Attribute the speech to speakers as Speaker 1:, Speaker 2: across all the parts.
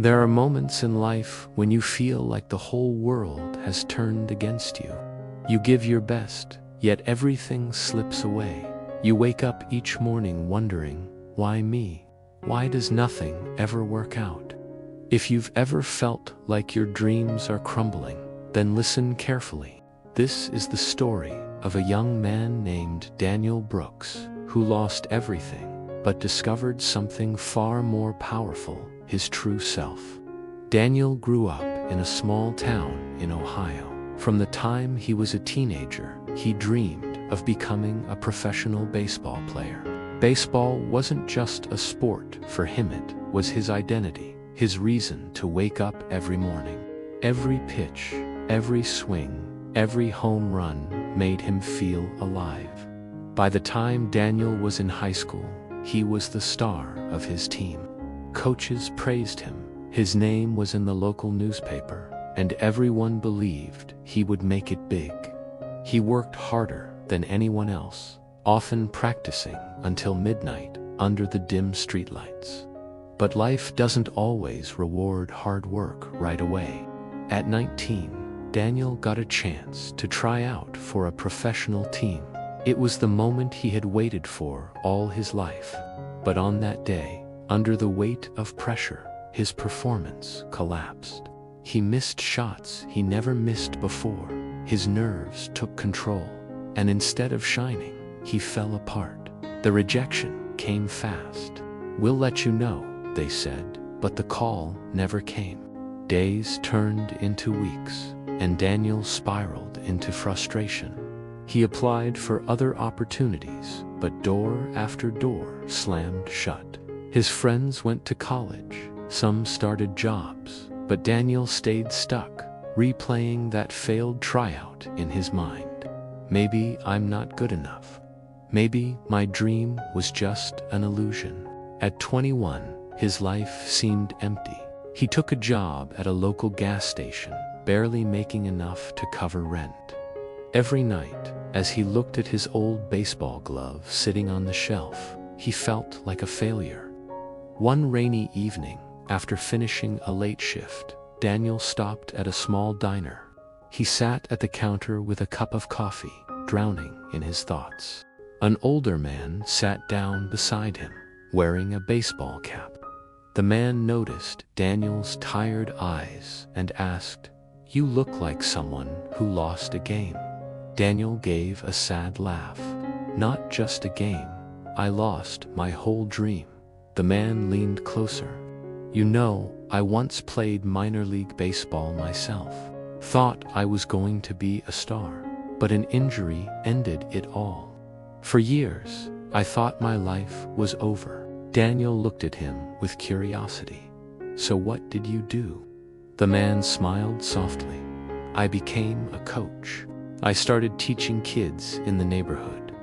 Speaker 1: There are moments in life when you feel like the whole world has turned against you. You give your best, yet everything slips away. You wake up each morning wondering, why me? Why does nothing ever work out? If you've ever felt like your dreams are crumbling, then listen carefully. This is the story of a young man named Daniel Brooks, who lost everything, but discovered something far more powerful: his true self. Daniel grew up in a small town in Ohio. From the time he was a teenager, he dreamed of becoming a professional baseball player. Baseball wasn't just a sport for him, it was his identity, his reason to wake up every morning. Every pitch, every swing, every home run made him feel alive. By the time Daniel was in high school, he was the star of his team. Coaches praised him, his name was in the local newspaper, and everyone believed he would make it big. He worked harder than anyone else, often practicing until midnight under the dim streetlights. But life doesn't always reward hard work right away. At 19, Daniel got a chance to try out for a professional team. It was the moment he had waited for all his life. But on that day, under the weight of pressure, his performance collapsed. He missed shots he never missed before. His nerves took control, and instead of shining, he fell apart. The rejection came fast. "We'll let you know," they said, but the call never came. Days turned into weeks, and Daniel spiraled into frustration. He applied for other opportunities, but door after door slammed shut. His friends went to college, some started jobs, but Daniel stayed stuck, replaying that failed tryout in his mind. Maybe I'm not good enough. Maybe my dream was just an illusion. At 21, his life seemed empty. He took a job at a local gas station, barely making enough to cover rent. Every night, as he looked at his old baseball glove sitting on the shelf, he felt like a failure. One rainy evening, after finishing a late shift, Daniel stopped at a small diner. He sat at the counter with a cup of coffee, drowning in his thoughts. An older man sat down beside him, wearing a baseball cap. The man noticed Daniel's tired eyes and asked, "You look like someone who lost a game." Daniel gave a sad laugh. "Not just a game. I lost my whole dream." The man leaned closer. "You know, I once played minor league baseball myself. Thought I was going to be a star, but an injury ended it all. For years, I thought my life was over." Daniel looked at him with curiosity. "So what did you do?" The man smiled softly. "I became a coach. I started teaching kids in the neighborhood.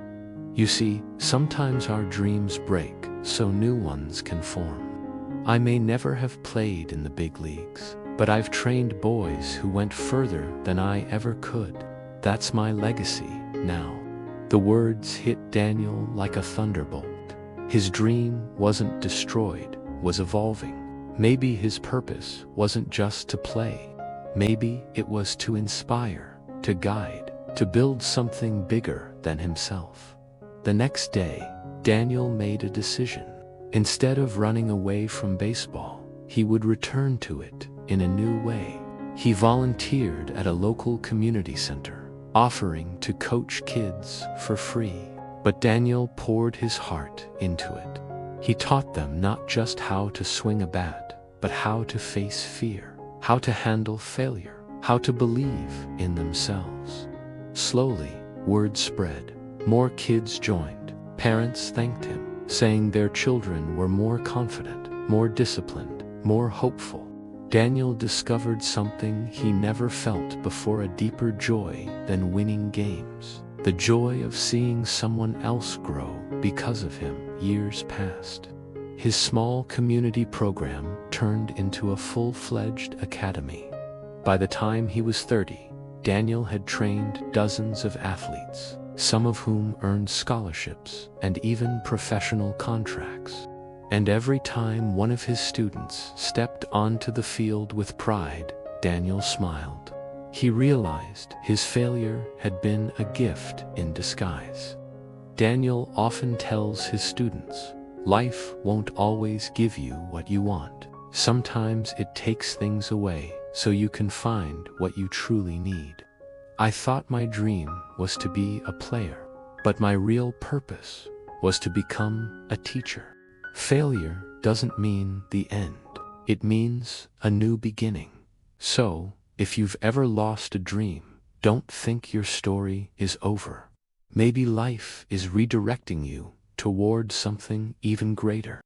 Speaker 1: You see, sometimes our dreams break so new ones can form. I may never have played in the big leagues, but I've trained boys who went further than I ever could. That's my legacy now." The words hit Daniel like a thunderbolt. His dream wasn't destroyed, was evolving. Maybe his purpose wasn't just to play. Maybe it was to inspire, to guide, to build something bigger than himself. The next day, Daniel made a decision. Instead of running away from baseball, he would return to it in a new way. He volunteered at a local community center, offering to coach kids for free. But Daniel poured his heart into it. He taught them not just how to swing a bat, but how to face fear, how to handle failure, how to believe in themselves. Slowly, word spread. More kids joined. Parents thanked him, saying their children were more confident, more disciplined, more hopeful. Daniel discovered something he never felt before: a deeper joy than winning games. The joy of seeing someone else grow because of him. Years passed. His small community program turned into a full-fledged academy. By the time he was 30, Daniel had trained dozens of athletes, some of whom earned scholarships and even professional contracts. And every time one of his students stepped onto the field with pride, Daniel smiled. He realized his failure had been a gift in disguise. Daniel often tells his students, life won't always give you what you want. Sometimes it takes things away so you can find what you truly need. I thought my dream was to be a player, but my real purpose was to become a teacher. Failure doesn't mean the end. It means a new beginning. So, if you've ever lost a dream, don't think your story is over. Maybe life is redirecting you toward something even greater.